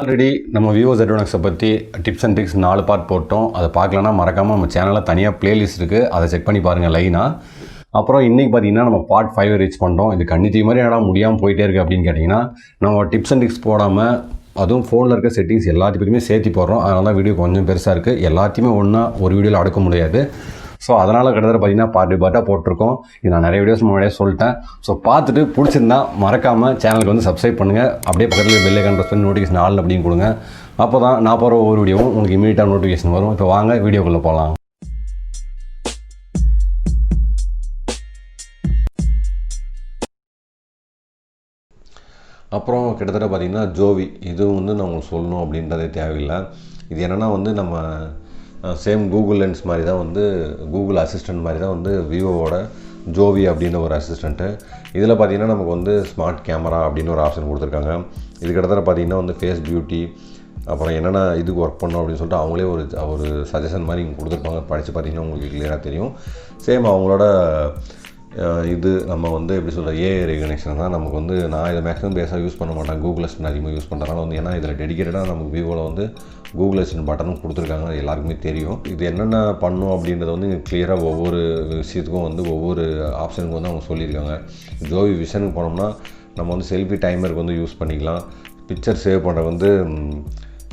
Already நம்ம VIVO Z1x பற்றி tips and tricks 4 part போட்டோம். அதை பார்க்கலன்னா மறக்காமல் நம்ம சேனலில் தனியாக ப்ளேலிஸ்ட் இருக்குது, அதை செக் பண்ணி பாருங்கள் லைனாக. அப்புறம் இன்றைக்கி பார்த்தீங்கன்னா நம்ம PART-5 ரீச் பண்ணிட்டோம். இது கண்டிப்பாக மாதிரி என்னடா முடியாமல் போயிட்டே இருக்குது அப்படின்னு கேட்டிங்கன்னா, நம்ம டிப்ஸ் அண்ட் ட்ரிக்ஸ் போடாமல் அதுவும் ஃபோனில் இருக்க செட்டிங்ஸ் எல்லாத்தையுமே சேர்த்து போடுறோம். அதனால தான் வீடியோ கொஞ்சம் பெருசாக இருக்குது. எல்லாத்தையுமே ஒன்றா ஒரு வீடியோவில் அடக்க முடியாது. ஸோ அதனால் கிட்டத்தட்ட பார்த்தீங்கன்னா பார்ட்டாக போட்டிருக்கோம். இது நான் நிறைய வீடியோஸ் முன்னாடியே சொல்லிட்டேன். ஸோ பார்த்துட்டு பிடிச்சிருந்தா மறக்காமல் சேனலுக்கு வந்து சப்ஸ்கிரைப் பண்ணுங்கள். அப்படியே பக்கத்தில் பெல் ஐக்கான் ப்ரெஸ் பண்ணி நோட்டிஃபிகேஷன் ஆல் அப்படின்னு கொடுங்க. அப்போ தான் நான் போகிற ஒவ்வொரு வீடியோவும் உங்களுக்கு இமீடியட்டாக நோட்டிஃபிகேஷன் வரும். இப்போ வாங்க வீடியோக்குள்ளே போகலாம். அப்புறம் கிட்டத்தட்ட பார்த்திங்கன்னா ஜோவி இது வந்து நான் உங்களுக்கு சொல்லணும் அப்படின்றதே தேவையில்லை. இது என்னென்னா வந்து நம்ம சேம் கூகுள் லென்ஸ் மாதிரி தான் வந்து கூகுள் அசிஸ்டன்ட் மாதிரி தான் வந்து விவோவோட ஜோவி அப்படின்ற ஒரு அசிஸ்டண்ட்டு. இதில் பார்த்திங்கன்னா நமக்கு வந்து ஸ்மார்ட் கேமரா அப்படின்னு ஒரு ஆப்ஷன் கொடுத்துருக்காங்க. இது கிட்டத்தட்ட பார்த்திங்கன்னா வந்து ஃபேஸ் பியூட்டி அப்புறம் என்னென்ன இதுக்கு ஒர்க் பண்ணோம் அப்படின்னு சொல்லிட்டு அவங்களே ஒரு சஜஷன் மாதிரி இங்கே கொடுத்துருப்பாங்க. படித்து பார்த்திங்கன்னா உங்களுக்கு கிளியராக தெரியும். சேம் அவங்களோட இது நம்ம வந்து எப்படி சொல்கிறது ஏஐ ரெகக்னேஷன் தான் நமக்கு வந்து நான் இதை மேக்ஸிமம் பேஸாக யூஸ் பண்ண மாட்டேன். கூகுள் அசிஸ்டன்ட் அதிகமாக யூஸ் பண்ணுறதுனால வந்து ஏன்னா இதில் டெடிக்கேட்டடாக நமக்கு விவோவில் வந்து கூகுள் அசிஸ்டன்ட் பட்டனும் கொடுத்துருக்காங்க. அது எல்லாருக்குமே தெரியும். இது என்னென்ன பண்ணும் அப்படின்றத வந்து கிளியராக ஒவ்வொரு விஷயத்துக்கும் வந்து ஒவ்வொரு ஆப்ஷனுக்கு வந்து அவங்க சொல்லியிருக்காங்க. ஜோவி விஷனுக்கு போனோம்னா நம்ம வந்து செல்ஃபி டைமருக்கு வந்து யூஸ் பண்ணிக்கலாம். பிக்சர் சேவ் பண்ணுறது வந்து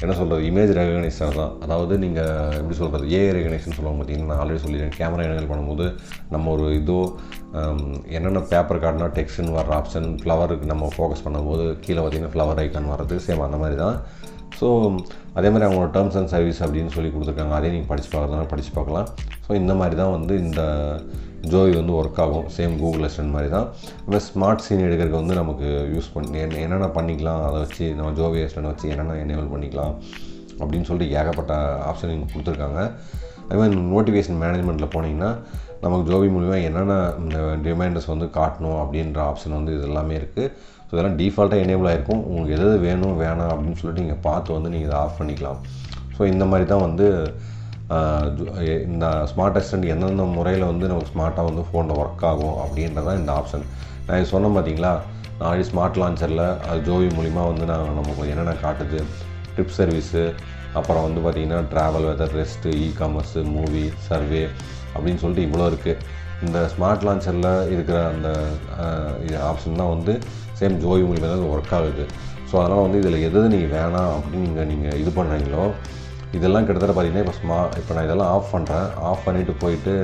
என்ன சொல்கிறது இமேஜ் ரெகக்னேஷன் தான். அதாவது நீங்கள் எப்படி சொல்கிறது ஏஐ ரெகக்னேஷன் சொல்லுவாங்க பார்த்தீங்கன்னா, நான் ஆல்ரெடி சொல்லியிருக்கேன். கேமரா எனேபிள் பண்ணும்போது நம்ம ஒரு என்னென்ன பேப்பர் கார்டுனா டெக்ஸ்ட்னு வர ஆப்ஷன், ஃப்ளவருக்கு நம்ம ஃபோக்கஸ் பண்ணும்போது கீழே பார்த்திங்கன்னா ஃப்ளவர் ஐக்கான் வர்றது சேம் அந்த மாதிரி தான். ஸோ அதே மாதிரி அவங்களோட டேர்ம்ஸ் அண்ட் சர்வீஸ் அப்படின்னு சொல்லி கொடுத்துருக்காங்க. அதே நீங்கள் படித்து பார்க்கலாம். ஸோ இந்த மாதிரி தான் வந்து இந்த ஜோவி வந்து ஒர்க் ஆகும். சேம் கூகுள் அசிஸ்டன்ட் மாதிரி தான். நம்ம ஸ்மார்ட் சீன் எடுக்கிறதுக்கு வந்து நமக்கு யூஸ் பண்ணி என்னென்ன பண்ணிக்கலாம், அதை வச்சு நம்ம ஜோவி அசிஸ்டன்ட் வச்சு என்னென்ன எனேபிள் பண்ணிக்கலாம் அப்படின்னு சொல்லிட்டு ஏகப்பட்ட ஆப்ஷன் இங்கே கொடுத்துருக்காங்க. அதே மாதிரி நோட்டிஃபிகேஷன் மேனேஜ்மெண்ட்டில் போனீங்கன்னா நமக்கு ஜோவி மூலிமா என்னென்ன ரிமைண்டர்ஸ் வந்து காட்டணும் அப்படின்ற ஆப்ஷன் வந்து இது எல்லாமே இருக்குது. ஸோ இதெல்லாம் டிஃபால்ட்டாக எனேபிள் ஆகிருக்கும். உங்களுக்கு எது வேணும் வேணாம் அப்படின்னு சொல்லிட்டு நீங்கள் பார்த்து வந்து நீங்கள் இதை ஆஃப் பண்ணிக்கலாம். ஸோ இந்த மாதிரி தான் வந்து இந்த ஸ்மார்ட் அசிஸ்டன்ட் எந்தெந்த முறையில் வந்து நமக்கு ஸ்மார்ட்டாக வந்து ஃபோனில் ஒர்க் ஆகும் அப்படின்றதான் இந்த ஆப்ஷன். நான் இது சொன்னேன் பார்த்தீங்களா, நான் ஸ்மார்ட் லான்ச்சரில் அது ஜோவி மூலிமா வந்து நமக்கு என்னென்ன காட்டுது, ட்ரிப் சர்வீஸு, அப்புறம் வந்து பார்த்திங்கன்னா travel, weather, rest, ecommerce, movie, survey அப்படின்னு சொல்லிட்டு இவ்வளோ இருக்குது. இந்த ஸ்மார்ட் லான்ச்சரில் இருக்கிற அந்த ஆப்ஷன் தான் வந்து சேம் ஜோவி மூலிமா தான் ஒர்க் ஆகுது. ஸோ அதனால் வந்து இதில் எது நீங்கள் வேணாம் அப்படின்னு நீங்கள் இது பண்ணுறீங்களோ இதெல்லாம் கிட்டத்தட்ட பார்த்திங்கன்னா இப்போ நான் இதெல்லாம் ஆஃப் பண்ணுறேன். ஆஃப் பண்ணிவிட்டு போயிட்டு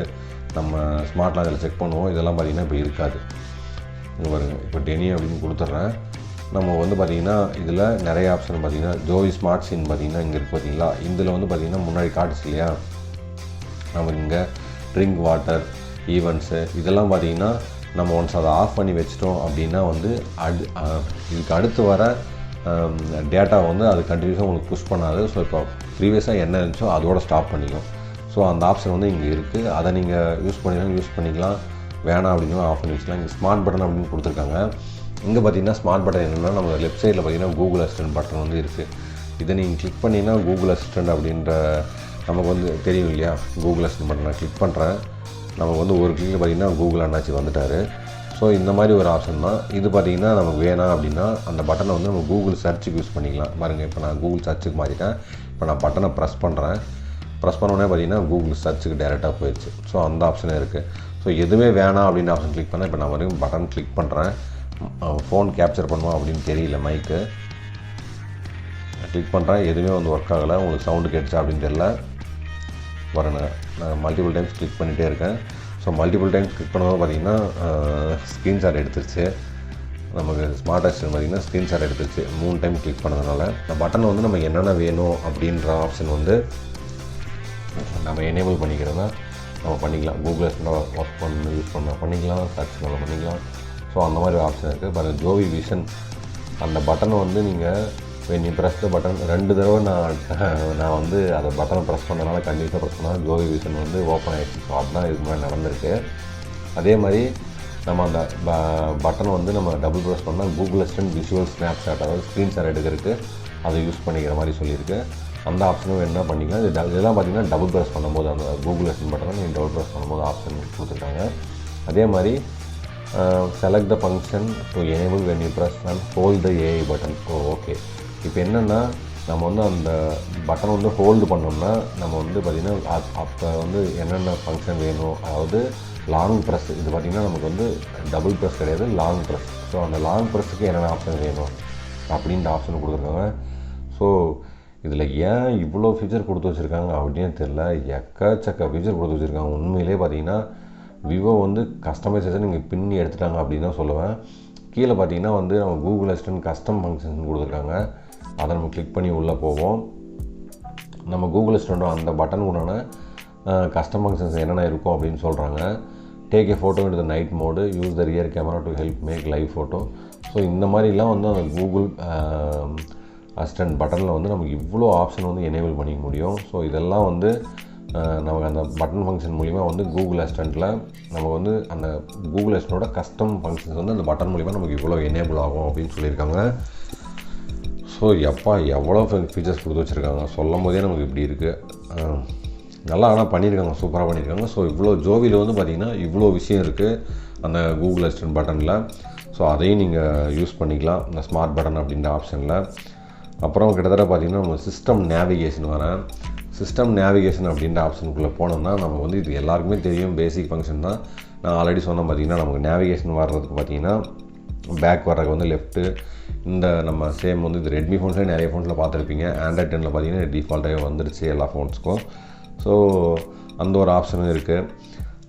நம்ம ஸ்மார்ட் லான்ச்சரில் செக் பண்ணுவோம். இதெல்லாம் பார்த்திங்கன்னா இப்போ இருக்காது. இங்கே பாருங்கள், இப்போ டெனி அப்படின்னு கொடுத்துட்றேன். நம்ம வந்து பார்த்திங்கன்னா இதில் நிறைய ஆப்ஷன் பார்த்திங்கன்னா ஜோவி ஸ்மார்ட் சீன் பார்த்திங்கன்னா இங்கே இருக்குது பார்த்தீங்களா. இதில் வந்து பார்த்திங்கன்னா முன்னாடி காட்டுச்சு இல்லையா, நம்ம இங்கே ட்ரிங்க் வாட்டர், ஈவெண்ட்ஸு இதெல்லாம் பார்த்திங்கன்னா நம்ம ஒன்ஸ் அதை ஆஃப் பண்ணி வச்சிட்டோம் அப்படின்னா வந்து இதுக்கு அடுத்து வர டேட்டா வந்து அது கண்டினியூஸாக உங்களுக்கு புஷ் பண்ணாது. ஸோ இப்போ ப்ரீவியஸாக என்ன இருந்துச்சோ அதோட ஸ்டாப் பண்ணிக்கும். ஸோ அந்த ஆப்ஷன் வந்து இங்கே இருக்குது. அதை நீங்கள் யூஸ் பண்ணிக்கலாம், வேணாம் அப்படின்னு ஆஃப் பண்ணி வச்சுக்கலாம். இங்கே ஸ்மார்ட் பட்டன் அப்படின்னு கொடுத்துருக்காங்க. இங்கே பார்த்தீங்கன்னா ஸ்மார்ட் பட்டன் என்னென்னா நம்ம லெஃப்ட் சைடில் பார்த்தீங்கன்னா கூகுள் அசிஸ்டன்ட் பட்டன் வந்து இருக்குது. இதை நீங்கள் கிளிக் பண்ணிங்கன்னா கூகுள் அசிஸ்டன்ட் அப்படின்ற நமக்கு வந்து தெரியும் இல்லையா. கூகுள் அசிஸ்டன்ட் பட்டன் நான் கிளிக் பண்ணுறேன். நமக்கு வந்து ஒரு கிளிக்கில் பார்த்திங்கன்னா கூகுள் அண்ணாச்சி வந்துட்டார். ஸோ இந்த மாதிரி ஒரு ஆப்ஷன் தான் இது. பார்த்திங்கன்னா நமக்கு வேணாம் அப்படின்னா அந்த பட்டனை வந்து நம்ம கூகுள் சர்ச்சுக்கு யூஸ் பண்ணிக்கலாம். பாருங்கள், இப்போ நான் கூகுள் சர்ச்சுக்கு மாற்றிட்டேன். இப்போ நான் பட்டனை ப்ரெஸ் பண்ணுறேன். ப்ரெஸ் பண்ணோடனே பார்த்திங்கன்னா கூகுள் சர்ச்சுக்கு டேரெக்டாக போயிடுச்சு. ஸோ அந்த ஆப்ஷனே இருக்குது. ஸோ எதுவுமே வேணாம் அப்படின்னு ஆப்ஷன் கிளிக் பண்ணேன். இப்போ நான் வரைக்கும் பட்டன் கிளிக் பண்ணுறேன். ஃபோன் கேப்சர் பண்ணுவோம் அப்படின்னு தெரியல, மைக்கு கிளிக் பண்ணுறேன். எதுவுமே வந்து ஒர்க் ஆகலை. உங்களுக்கு சவுண்டு கேட்டுச்சா அப்படின்னு தெரியல. வரேங்க, நான் மல்டிபிள் டைம்ஸ் கிளிக் பண்ணிகிட்டே இருக்கேன். ஸோ மல்டிபிள் டைம்ஸ் கிளிக் பண்ணும்போது பார்த்திங்கன்னா ஸ்க்ரீன்ஷாட் எடுத்துருச்சு. நமக்கு ஸ்மார்ட் அசிஸ்டன்ட் பார்த்திங்கன்னா ஸ்க்ரீன்ஷாட் எடுத்துருச்சு 3 டைம் கிளிக் பண்ணதுனால. இந்த பட்டனை வந்து நம்ம என்னென்ன வேணும் அப்படின்ற ஆப்ஷன் வந்து நம்ம எனேபிள் பண்ணிக்கிறதா நம்ம பண்ணிக்கலாம். கூகுள் அசிஸ்டன்ட் ஒர்க் பண்ணி யூஸ் பண்ணிக்கலாம், சர்ச் நம்ம பண்ணிக்கலாம். ஸோ அந்த மாதிரி ஆப்ஷன் இருக்குது. பாருங்கள், ஜோவி விஷன் அந்த பட்டனை வந்து நீங்கள் நீ ப்ரெஸ் த பட்டன் 2 தடவை நான் வந்து அதை பட்டனை ப்ரெஸ் பண்ணனால கண்டிப்பாக ப்ரெஸ் பண்ணால் ஜோவி விஷன் வந்து ஓப்பன் ஆகிடுச்சு. ஸோ அதுதான் இதுக்கு முன்னாடி நடந்திருக்கு. அதே மாதிரி நம்ம அந்த பட்டனை வந்து நம்ம டபுள் ப்ரெஸ் பண்ணால் கூகுள் அசிஸ்டன்ட் விஷுவல் ஸ்னாப்ஷாட், அதாவது ஸ்க்ரீன்ஷாட் எடுக்கிறதுக்கு அதை யூஸ் பண்ணிக்கிற மாதிரி சொல்லியிருக்கு. அந்த ஆப்ஷனும் என்ன பண்ணிக்கலாம். இதெல்லாம் பார்த்திங்கன்னா டபுள் ப்ரெஸ் பண்ணும்போது அந்த கூகுள் அசிஸ்டன்ட் பட்டனை நீங்கள் டபுள் ப்ரெஸ் பண்ணும்போது ஆப்ஷன் கொடுத்துருக்காங்க. அதே மாதிரி select the function to enable when you press and hold the AI button. Okay, இப்போ என்னென்னா நம்ம வந்து அந்த பட்டன் வந்து ஹோல்டு பண்ணோம்னா நம்ம வந்து பார்த்திங்கன்னா அப்போ வந்து என்னென்ன ஃபங்க்ஷன் வேணும், அதாவது லாங் ப்ரெஸ், இது பார்த்திங்கன்னா நமக்கு வந்து டபுள் ப்ரெஸ் கிடையாது, லாங் ப்ரெஸ். ஸோ அந்த லாங் ப்ரெஸ்ஸுக்கு என்னென்ன ஆப்ஷன் வேணும் அப்படின்ற ஆப்ஷன் கொடுத்துருக்காங்க. ஸோ இதில் ஏன் இவ்வளோ ஃபீச்சர் கொடுத்து வச்சுருக்காங்க அப்படின்னு தெரியல, எக்கச்சக்க ஃபீச்சர் கொடுத்து வச்சுருக்காங்க. உண்மையிலே பார்த்திங்கன்னா விவோ வந்து கஸ்டமைசேஷன் நீங்கள் பின்னி எடுத்துட்டாங்க அப்படின்னு தான் சொல்லுவேன். கீழே பார்த்திங்கன்னா வந்து நம்ம கூகுள் அசிஸ்டன்ட் கஸ்டம் ஃபங்க்ஷன் கொடுத்துருக்காங்க. அதை நம்ம கிளிக் பண்ணி உள்ளே போவோம். நம்ம கூகுள் அசிஸ்டண்ட்டோட அந்த பட்டன் உண்டான கஸ்டம் ஃபங்க்ஷன்ஸ் என்னென்ன இருக்கும் அப்படின்னு சொல்கிறாங்க. Take a photo in the night mode, use the rear camera to help make live photo. So இந்த மாதிரிலாம் வந்து அந்த கூகுள் அசிஸ்டன்ட் பட்டனில் வந்து நமக்கு இவ்வளோ ஆப்ஷன் வந்து எனேபிள் பண்ணிக்க முடியும். ஸோ இதெல்லாம் வந்து நமக்கு அந்த பட்டன் ஃபங்க்ஷன் மூலிமா வந்து கூகுள் அசிஸ்டண்ட்டில் நமக்கு வந்து அந்த கூகுள் அசிஸ்டண்ட்டோட கஸ்டம் ஃபங்க்ஷன்ஸ் வந்து அந்த பட்டன் மூலிமா நமக்கு இவ்வளோ எனேபிள் ஆகும் அப்படின்னு சொல்லியிருக்காங்க. ஸோ எவ்வளோ ஃபீச்சர்ஸ் கொடுத்து வச்சுருக்காங்க, சொல்லும் போதே நமக்கு இப்படி இருக்குது. நல்லா ஆனால் பண்ணியிருக்காங்க, சூப்பராக பண்ணியிருக்காங்க. ஸோ இவ்வளோ ஜோவியில் வந்து பார்த்திங்கன்னா இவ்வளோ விஷயம் இருக்குது அந்த கூகுள் அசிஸ்டன்ட் பட்டனில். ஸோ அதையும் நீங்கள் யூஸ் பண்ணிக்கலாம் இந்த ஸ்மார்ட் பட்டன் அப்படின்ற ஆப்ஷனில். அப்புறம் கிட்டத்தட்ட பார்த்திங்கன்னா நம்ம சிஸ்டம் நேவிகேஷன் வரேன். சிஸ்டம் நேவிகேஷன் அப்படின்ற ஆப்ஷனுக்குள்ளே போனோம்னா நமக்கு வந்து இது எல்லாருக்குமே தெரியும், பேசிக் ஃபங்க்ஷன் தான். நான் ஆல்ரெடி சொன்னேன் பார்த்திங்கன்னா நமக்கு நேவிகேஷன் வர்றதுக்கு பார்த்திங்கன்னா பேக் வர்றதுக்கு வந்து லெஃப்ட்டு, இந்த நம்ம சேம் வந்து இது ரெட்மி ஃபோன்ஸில் நிறைய ஃபோன்ஸில் பார்த்துருப்பீங்க. ஆண்ட்ராய்ட் 10ல் பார்த்திங்கன்னா டிஃபால்ட்டாகவே வந்துருச்சு எல்லா ஃபோன்ஸுக்கும். ஸோ அந்த ஒரு ஆப்ஷனும் இருக்குது.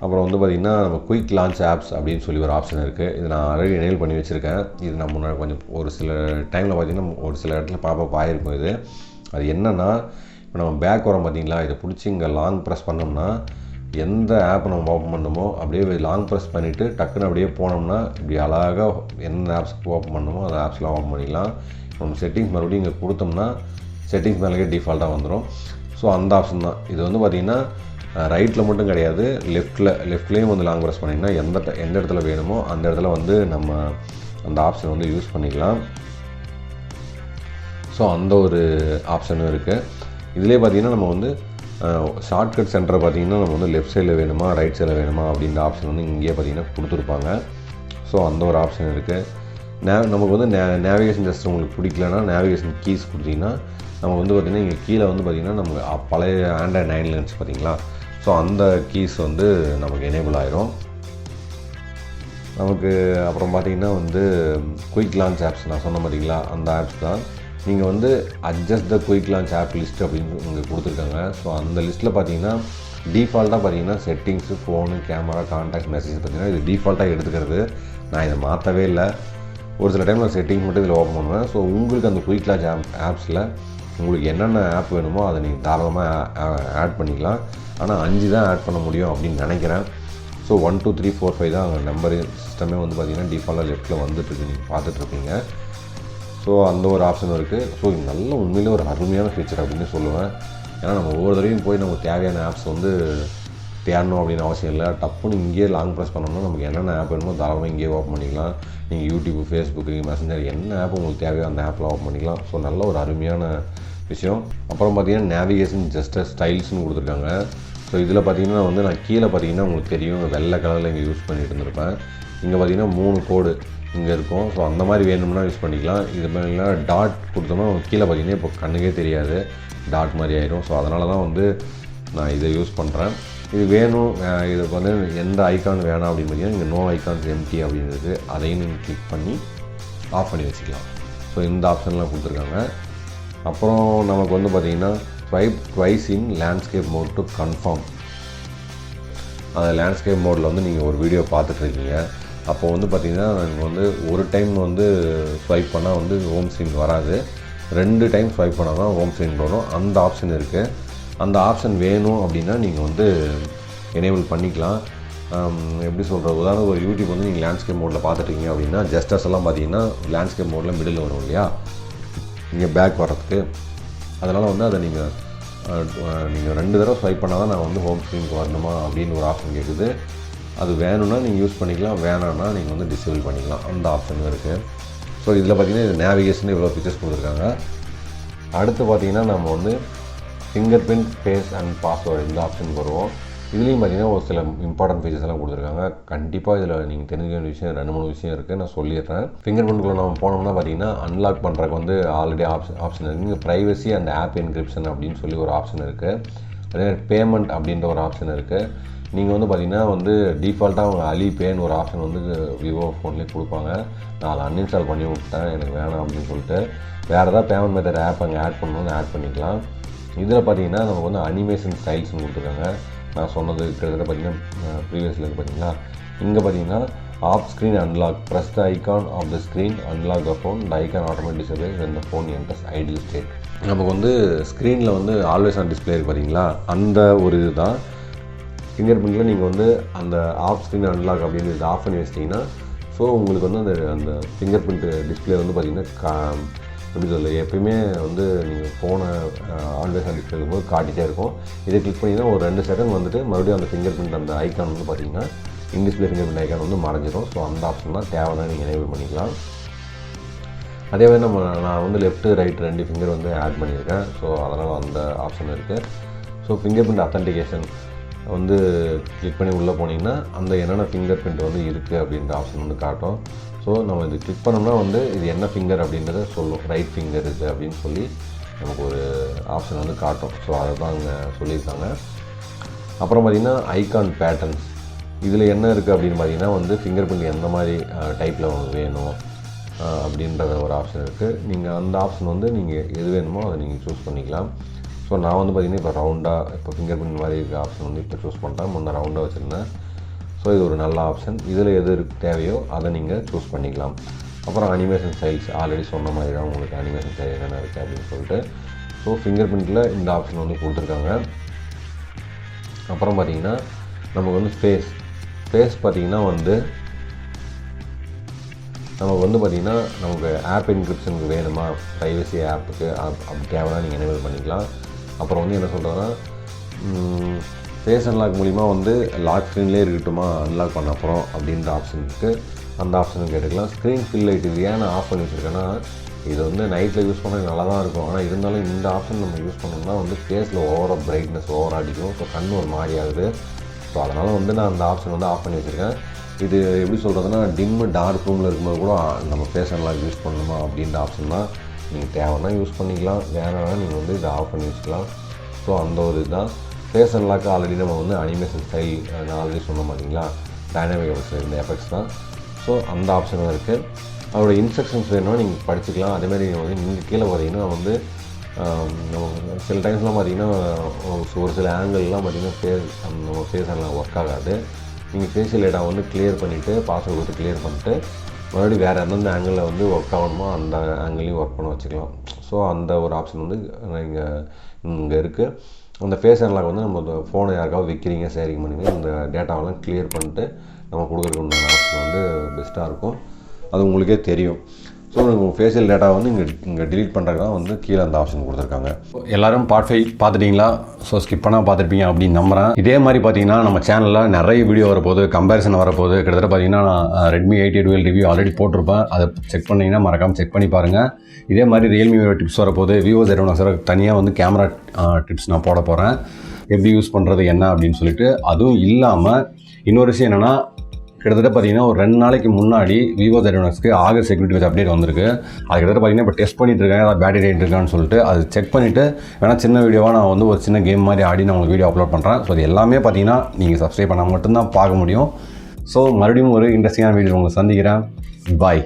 அப்புறம் வந்து பார்த்திங்கன்னா நம்ம குயிக் லான்ச் ஆப்ஸ் அப்படின்னு சொல்லி ஒரு ஆப்ஷன் இருக்குது. இது நான் ஆல்ரெடி எனேபிள் பண்ணி வச்சுருக்கேன். இது நம்ம முன்னாடி கொஞ்சம் ஒரு சில டைமில் பார்த்திங்கன்னா ஒரு சில இடத்துல பாப்பப் ஆகிருக்கும். இது அது என்னென்னா, இப்போ நம்ம பேக் வரோம் பார்த்திங்களா, இதை பிடிச்சி இங்கே லாங் ப்ரெஸ் பண்ணோம்னா எந்த ஆப் நம்ம ஓப்பன் பண்ணணுமோ அப்படியே லாங் ப்ரெஸ் பண்ணிவிட்டு டக்குன்னு அப்படியே போனோம்னா இப்படி அழகாக எந்த ஆப்ஸ்க்கு ஓப்பன் பண்ணணுமோ அந்த ஆப்ஸ்லாம் ஓப்பன் பண்ணிக்கலாம். நம்ம செட்டிங்ஸ் மறுபடியும் இங்கே கொடுத்தோம்னா செட்டிங்ஸ் மேலேயே டிஃபால்ட்டாக வந்துடும். ஸோ அந்த ஆப்ஷன் தான் இது. வந்து பார்த்திங்கன்னா ரைட்டில் மட்டும் கிடையாது, லெஃப்ட்லேயும் வந்து லாங் ப்ரெஸ் பண்ணிங்கன்னா எந்த இடத்துல வேணுமோ அந்த இடத்துல வந்து நம்ம அந்த ஆப்ஷன் வந்து யூஸ் பண்ணிக்கலாம். ஸோ அந்த ஒரு ஆப்ஷனும் இருக்குது. இதிலே பார்த்திங்கன்னா நம்ம வந்து ஷார்ட்கட் சென்டரை பார்த்திங்கன்னா நம்ம வந்து லெஃப்ட் சைடில் வேணுமா ரைட் சைடில் வேணுமா அப்படின்ற ஆப்ஷன் வந்து இங்கேயே பார்த்திங்கன்னா கொடுத்துருப்பாங்க. ஸோ அந்த ஒரு ஆப்ஷன் இருக்குது. நமக்கு வந்து நேவிகேஷன் ஜஸ்ட் உங்களுக்கு பிடிக்கலன்னா நேவிகேஷன் கீஸ் கொடுத்திங்கன்னா நம்ம வந்து பார்த்திங்கன்னா இங்கே கீழே வந்து பார்த்திங்கன்னா நமக்கு பழைய ஆண்ட்ராய்ட் 9 இருந்துச்சு பார்த்திங்களா, ஸோ அந்த கீஸ் வந்து நமக்கு எனேபிள் ஆகிரும் நமக்கு. அப்புறம் பார்த்திங்கன்னா வந்து குயிக் லான்ச் ஆப்ஸ் நான் சொன்ன பார்த்திங்களா, அந்த ஆப்ஸ் தான். நீங்கள் வந்து adjust the quick launch app list அப்படின்னு இங்கே கொடுத்துருக்காங்க. ஸோ அந்த லிஸ்ட்டில் பார்த்தீங்கன்னா டிஃபால்ட்டாக பார்த்தீங்கன்னா settings, phone, camera, contact, message பார்த்தீங்கன்னா இது டிஃபால்ட்டாக எடுத்துக்கிறது. நான் இதை மாற்றவே இல்லை. ஒரு சில டைமில் செட்டிங்ஸ் மட்டும் இதில் ஓப்பன் பண்ணுவேன். ஸோ உங்களுக்கு அந்த குயிக் லான்ச் ஆப்ஸில் உங்களுக்கு என்னென்ன ஆப் வேணுமோ அதை நீங்கள் தாராளமாக ஆட் பண்ணிக்கலாம். ஆனால் 5 தான் ஆட் பண்ண முடியும் அப்படின்னு நினைக்கிறேன். ஸோ 1 2 3 4 5 தான் அங்கே நம்பர் சிஸ்டமே வந்து பார்த்திங்கன்னா டிஃபால்ட்டாக லெஃப்ட்டில் வந்துட்டுருக்கு, நீங்கள் பார்த்துட்ருப்பீங்க. ஸோ அந்த ஒரு ஆப்ஷன் இருக்குது. ஸோ இது நல்ல உண்மையிலே ஒரு அருமையான ஃபீச்சர் அப்படின்னு சொல்லுவேன். ஏன்னா நம்ம ஒவ்வொரு தடவையும் போய் நமக்கு தேவையான ஆப்ஸ் வந்து தேடணும் அப்படின்னு அவசியம் இல்லை. டப்புன்னு இங்கேயே லாங் ப்ரெஸ் பண்ணோம்னா நமக்கு என்னென்ன ஆப் வேணுமோ தாராளமாக இங்கேயே ஓப்பன் பண்ணிக்கலாம். நீங்கள் யூடியூப், ஃபேஸ்புக்கு, மெசஞ்சர் என்ன ஆப் உங்களுக்கு தேவையோ அந்த ஆப்பில் ஓப்பன் பண்ணிக்கலாம். ஸோ நல்ல ஒரு அருமையான விஷயம். அப்புறம் பார்த்திங்கன்னா நேவிகேஷன் ஜஸ்ட் ஸ்டைல்ஸ்னு கொடுத்துருக்காங்க. ஸோ இதில் பார்த்திங்கன்னா வந்து நான் கீழே பார்த்திங்கன்னா உங்களுக்கு தெரியும் வெள்ளை கலரில் இங்கே யூஸ் பண்ணிகிட்டு இருந்திருப்பேன். இங்கே பார்த்திங்கன்னா 3 கோடு இங்கே இருக்கும். ஸோ அந்த மாதிரி வேணும்னா யூஸ் பண்ணிக்கலாம். இது மாதிரினா டாட் கொடுத்தோம்னா கீழே பார்த்திங்கன்னா இப்போ கண்ணுக்கே தெரியாது, டாட் மாதிரி ஆயிடும். ஸோ அதனால தான் வந்து நான் இதை யூஸ் பண்ணுறேன். இது வேணும், இதுக்கு வந்து எந்த ஐக்கான் வேணாம் அப்படின்னு பார்த்தீங்கன்னா இங்கே நோ ஐக்கான்ஸ் எம்டி அப்படின்றது அதையும் நீங்கள் கிளிக் பண்ணி ஆஃப் பண்ணி வச்சுக்கலாம். ஸோ இந்த ஆப்ஷன்லாம் கொடுத்துருக்காங்க. அப்புறம் நமக்கு வந்து பார்த்திங்கன்னா swipe twice in landscape mode to confirm. அந்த லேண்ட்ஸ்கேப் மோடில் வந்து நீங்கள் ஒரு வீடியோ பார்த்துட்ருக்கீங்க. அப்போது வந்து பார்த்திங்கன்னா நீங்கள் வந்து ஒரு டைம் வந்து ஸ்வைப் பண்ணால் வந்து ஹோம் ஸ்க்ரீன் வராது, 2 டைம் ஸ்வைப் பண்ணால் தான் ஹோம் ஸ்க்ரீன் வரும். அந்த ஆப்ஷன் இருக்குது. அந்த ஆப்ஷன் வேணும் அப்படின்னா நீங்கள் வந்து எனேபிள் பண்ணிக்கலாம். எப்படி சொல்கிறது, உதாரணம் ஒரு யூடியூப் வந்து நீங்கள் லேண்ட்ஸ்கேப் மோடில் பார்த்துட்டீங்க அப்படின்னா ஜஸ்டர்ஸ் எல்லாம் பார்த்தீங்கன்னா லேண்ட்ஸ்கேப் மோடில் மிடில் வரும் இல்லையா, நீங்கள் பேக் வர்றதுக்கு. அதனால் வந்து அதை நீங்கள் 2 தடவை ஸ்வைப் பண்ணால் தான் நான் வந்து ஹோம் ஸ்க்ரீனுக்கு வரணுமா அப்படின்னு ஒரு ஆப்ஷன் கேட்குது. அது வேணும்னா நீங்கள் யூஸ் பண்ணிக்கலாம், வேணான்னா நீங்கள் வந்து டிசேபிள் பண்ணிக்கலாம். அந்த ஆப்ஷன் இருக்குது. ஸோ இதில் பார்த்திங்கன்னா இது நேவிகேஷன் இவ்வளோ ஃபீச்சர்ஸ் கொடுத்துருக்காங்க. அடுத்து பார்த்திங்கன்னா நம்ம வந்து fingerprint, face and password இந்த ஆப்ஷன் வருவோம். இதுலேயும் பார்த்தீங்கன்னா ஒரு சில இம்பார்ட்டன்ட் ஃபீச்சர்ஸ் எல்லாம் கொடுத்துருக்காங்க. கண்டிப்பாக இதில் நீங்கள் தெரிஞ்சுக்க வேண்டிய விஷயம் 2-3 விஷயம் இருக்குது, நான் சொல்லிடுறேன். ஃபிங்கர் பிரிண்ட்குள்ளே நம்ம போனோம்னா பார்த்தீங்கன்னா அன்லாக் பண்ணுறதுக்கு வந்து ஆல்ரெடி ஆப்ஷன் இருக்குது. இங்கே ப்ரைவசி அண்ட் ஆப் என்கிரிப்ஷன் அப்படின்னு சொல்லி ஒரு ஆப்ஷன் இருக்குது. அதே பேமெண்ட் அப்படின்ற ஒரு ஆப்ஷன் இருக்குது. நீங்கள் வந்து பார்த்தீங்கன்னா வந்து டிஃபால்ட்டாக அவங்க அலிபேன்னு ஒரு ஆப்ஷன் வந்து விவோ ஃபோன்லேயே கொடுப்பாங்க. நான் அதை அன்இன்ஸ்டால் பண்ணி விட்டேன், எனக்கு வேணாம் அப்படின்னு சொல்லிட்டு. வேறு ஏதாவது பேமெண்ட் மெத்தட் ஆப் அங்கே ஆட் பண்ணணும்னு ஆட் பண்ணிக்கலாம். இதில் பார்த்தீங்கன்னா நமக்கு வந்து அனிமேஷன் ஸ்டைல்ஸ்னு கொடுத்துருக்காங்க. நான் சொன்னது கிட்டத்தட்ட பார்த்தீங்கன்னா ப்ரீவியஸில் இருக்குது பார்த்தீங்களா. இங்கே பார்த்தீங்கன்னா off screen unlock, press the icon of the screen, unlock the phone, the icon automatic disable when the phone enters idle state. நமக்கு வந்து ஸ்க்ரீனில் வந்து ஆல்வேஸ் ஆன் டிஸ்பிளே இருக்குது பார்த்தீங்களா, அந்த ஒரு இது தான். ஃபிங்கர் பிரிண்ட்டில் நீங்கள் வந்து அந்த ஆஃப் ஸ்க்ரீன் அன்லாக் அப்படின்னு இது ஆஃப் பண்ணி வச்சிட்டிங்கன்னா ஸோ உங்களுக்கு வந்து அந்த ஃபிங்கர் பிரிண்ட் டிஸ்பிளே வந்து பார்த்திங்கன்னா எப்படி சொல்ல எப்பயுமே வந்து நீங்கள் ஃபோனை ஆல்வேஸ் ஆன் டிஸ்பிளே இருக்கும்போது காட்டிகிட்டே இருக்கும். இதை கிளிக் பண்ணிங்கன்னா ஒரு 2 செகண்ட் வந்துட்டு மறுபடியும் அந்த ஃபிங்கர் பிரிண்ட் அந்த ஐக்கான் வந்து பார்த்திங்கன்னா இன்டிஸ்பிளே ஃபிங்கர் பிரிண்ட் ஐக்கான் வந்து மறைஞ்சிடும். ஸோ அந்த ஆப்ஷன் தான் தேவைன்னா நீங்கள் எனேபிள் பண்ணிக்கலாம். அதே மாதிரி நான் வந்து லெஃப்ட்டு ரைட் 2 ஃபிங்கர் வந்து ஆட் பண்ணியிருக்கேன். ஸோ அதனால் அந்த ஆப்ஷன் இருக்குது. ஸோ ஃபிங்கர் பிரிண்ட் அத்தன்டிகேஷன் வந்து கிளிக் பண்ணி உள்ளே போனீங்கன்னா அந்த என்னென்ன ஃபிங்கர் பிரிண்ட் வந்து இருக்குது அப்படின்ற ஆப்ஷன் வந்து காட்டும். ஸோ நம்ம இது கிளிக் பண்ணோம்னா வந்து இது என்ன ஃபிங்கர் அப்படின்றத சொல்லும். ரைட் ஃபிங்கர் இது அப்படின்னு சொல்லி நமக்கு ஒரு ஆப்ஷன் வந்து காட்டும். ஸோ அதை தான் அங்கே சொல்லியிருக்காங்க. அப்புறம் பார்த்திங்கன்னா ஐகான் பேட்டர்ன்ஸ், இதில் என்ன இருக்குது அப்படின்னு பார்த்திங்கன்னா வந்து ஃபிங்கர் பிரிண்ட் எந்த மாதிரி டைப்பில் வேணும் அப்படின்ற ஒரு ஆப்ஷன் இருக்குது. நீங்கள் அந்த ஆப்ஷன் வந்து நீங்கள் எது வேணுமோ அதை நீங்கள் சூஸ் பண்ணிக்கலாம். ஸோ நான் வந்து பார்த்திங்கன்னா இப்போ ரவுண்டாக இப்போ ஃபிங்கர் பிரிண்ட் மாதிரி இருக்க ஆப்ஷன் வந்து இப்போ சூஸ் பண்ணுறேன். முன்னே ரவுண்டாக வச்சுருந்தேன். ஸோ இது ஒரு நல்ல ஆப்ஷன். இதில் எது தேவையோ அதை நீங்கள் சூஸ் பண்ணிக்கலாம். அப்புறம் அனிமேஷன் ஸ்டைல்ஸ் ஆல்ரெடி சொன்ன மாதிரி தான் உங்களுக்கு அனிமேஷன் ஸ்டைல் என்னென்ன இருக்குது அப்படின்னு சொல்லிட்டு. ஸோ ஃபிங்கர் பிரிண்ட்டில் இந்த ஆப்ஷன் வந்து கொடுத்துருக்காங்க. அப்புறம் பார்த்திங்கன்னா நமக்கு வந்து ஃபேஸ் பார்த்திங்கன்னா வந்து நமக்கு வந்து பார்த்திங்கன்னா நமக்கு ஆப் என்கிரிப்ஷனுக்கு வேணுமா, ப்ரைவசி ஆப்புக்கு அப்படி தேவைன்னா நீங்கள் எனேபிள் பண்ணிக்கலாம். அப்புறம் வந்து என்ன சொல்கிறேன்னா ஃபேஸ் அன்லாக் மூலிமா வந்து லாக் ஸ்க்ரீன்லேயே இருக்கட்டுமா அன்லாக் பண்ண அப்புறம் அப்படின்ற ஆப்ஷன் இருக்குது. அந்த ஆப்ஷனுக்கு எடுக்கலாம். ஸ்க்ரீன் ஃபில் லைட் இது ஏன் நான் ஆஃப் பண்ணி வச்சுருக்கேன்னா இது வந்து நைட்டில் யூஸ் பண்ண நல்லா தான் இருக்கும். ஆனால் இருந்தாலும் இந்த ஆப்ஷன் நம்ம யூஸ் பண்ணோம்னா வந்து ஃபேஸில் ஓவராக பிரைட்னஸ் ஓவராக அடிக்கும். ஸோ கண் ஒரு மாதிரி ஆகுது. ஸோ அதனால் வந்து நான் அந்த ஆப்ஷன் வந்து ஆஃப் பண்ணி வச்சுருக்கேன். இது எப்படி சொல்கிறதுனா டிம்மு டார்க் ரூமில் இருக்கும்போது கூட நம்ம ஃபேஸ் அன்லாக் யூஸ் பண்ணணுமா அப்படின்ற ஆப்ஷன் தான். நீங்கள் தேவைன்னா யூஸ் பண்ணிக்கலாம், வேணான்னா நீங்கள் வந்து இதை ஆஃப் பண்ணி வச்சுக்கலாம். ஸோ அந்த ஒரு இதுதான் ஃபேஸ் அன்லாக். ஆல்ரெடி நம்ம வந்து அனிமேஷன் ஸ்டைல் நான் ஆல்ரெடி சொன்ன மாதிரிங்களா டைனாமிக் எஃபெக்ட்ஸில் இருந்த எஃபெக்ட்ஸ் தான். ஸோ அந்த ஆப்ஷனும் இருக்குது. அதோட இன்ஸ்ட்ரக்ஷன்ஸ் வேணும்னா நீங்கள் படிச்சுக்கலாம். அதேமாதிரி வந்து நீங்கள் கீழே பார்த்தீங்கன்னா வந்து நம்ம சில டைம்ஸ்லாம் பார்த்திங்கன்னா ஒரு சில ஆங்கிள்லாம் பார்த்திங்கன்னா நம்ம ஃபேஸ் அன்லாக் ஒர்க் ஆகாது. நீங்கள் ஃபேஷியல் டேட்டா வந்து கிளியர் பண்ணிவிட்டு பாஸ்வேர்டு கொடுத்து கிளியர் பண்ணிட்டு மறுபடியும் வேறு எந்தெந்த ஆங்கிளில் வந்து ஒர்க் ஆகணுமோ அந்த ஆங்கிளையும் ஒர்க் பண்ண வச்சுக்கலாம். ஸோ அந்த ஒரு ஆப்ஷன் வந்து இங்கே இருக்குது. அந்த ஃபேஸ் அன்லாக் வந்து நம்ம ஃபோனை யாருக்காவது விற்கிறீங்க ஷேரிங் பண்ணுவீங்க, அந்த டேட்டாவெல்லாம் கிளியர் பண்ணிட்டு நம்ம கொடுக்குறதுக்கு உண்டான ஆப்ஷன் வந்து பெஸ்ட்டாக இருக்கும். அது உங்களுக்கே தெரியும். ஸோ உங்கள் ஃபேஷியல் டேட்டா வந்து இங்கே டிலீட் பண்ணுறதுக்கு தான் வந்து கீழே அந்த ஆப்ஷன் கொடுத்துருக்காங்க. எல்லோரும் பார்ட் 5 பார்த்துட்டிங்களா? ஸோ ஸ்கிப் பண்ணால் பார்த்துருப்பீங்க அப்படின்னு நம்புகிறேன். இதே மாதிரி பார்த்தீங்கன்னா நம்ம சேனலில் நிறைய வீடியோ வரப்போகுது, கம்பேரிசன் வரப்போகுது. கிட்டத்தட்ட பார்த்தீங்கன்னா நான் ரெட்மி 8 ரிவ்யூ ஆல்ரெடி போட்டிருப்பேன். அதை செக் பண்ணிங்கன்னா மறக்காமல் செக் பண்ணி பாருங்கள். இதே மாதிரி ரியல்மி டிப்ஸ் வரப்போகுது. VIVO Z1x தனியாக வந்து கேமரா டிப்ஸ் நான் போட போகிறேன். எப்படி யூஸ் பண்ணுறது என்ன அப்படின்னு சொல்லிட்டு. அதுவும் இல்லாமல் இன்னொரு விஷயம் என்னென்னா கிட்டத்தட்ட பார்த்தீங்கன்னா ஒரு 2 நாளைக்கு முன்னாடி VIVO Z1xக்கு ஆகஸ்ட் செக்யூரிட்டி பேட்ச் அப்டேட் வந்திருக்கு. அது கிட்டத்தட்ட பார்த்தீங்கன்னா இப்போ டெஸ்ட் பண்ணிட்டு இருக்கேன், ஏதாவது பேட்டரி ரேட் இருக்கான்னு சொல்லிட்டு. அது செக் பண்ணிவிட்டு வேணால் சின்ன வீடியோவாக நான் வந்து ஒரு சின்ன கேம் மாதிரி ஆடி நான் உங்களுக்கு வீடியோ அப்லோட் பண்ணுறேன். ஸோ அது எல்லாமே பார்த்தீங்கன்னா நீங்கள் சப்ஸ்கிரைப் பண்ணால் மட்டும்தான் பார்க்க முடியும். ஸோ மறுபடியும் ஒரு இன்ட்ரெஸ்டிங்கான வீடியோ உங்களை சந்திக்கிறேன். பாய்.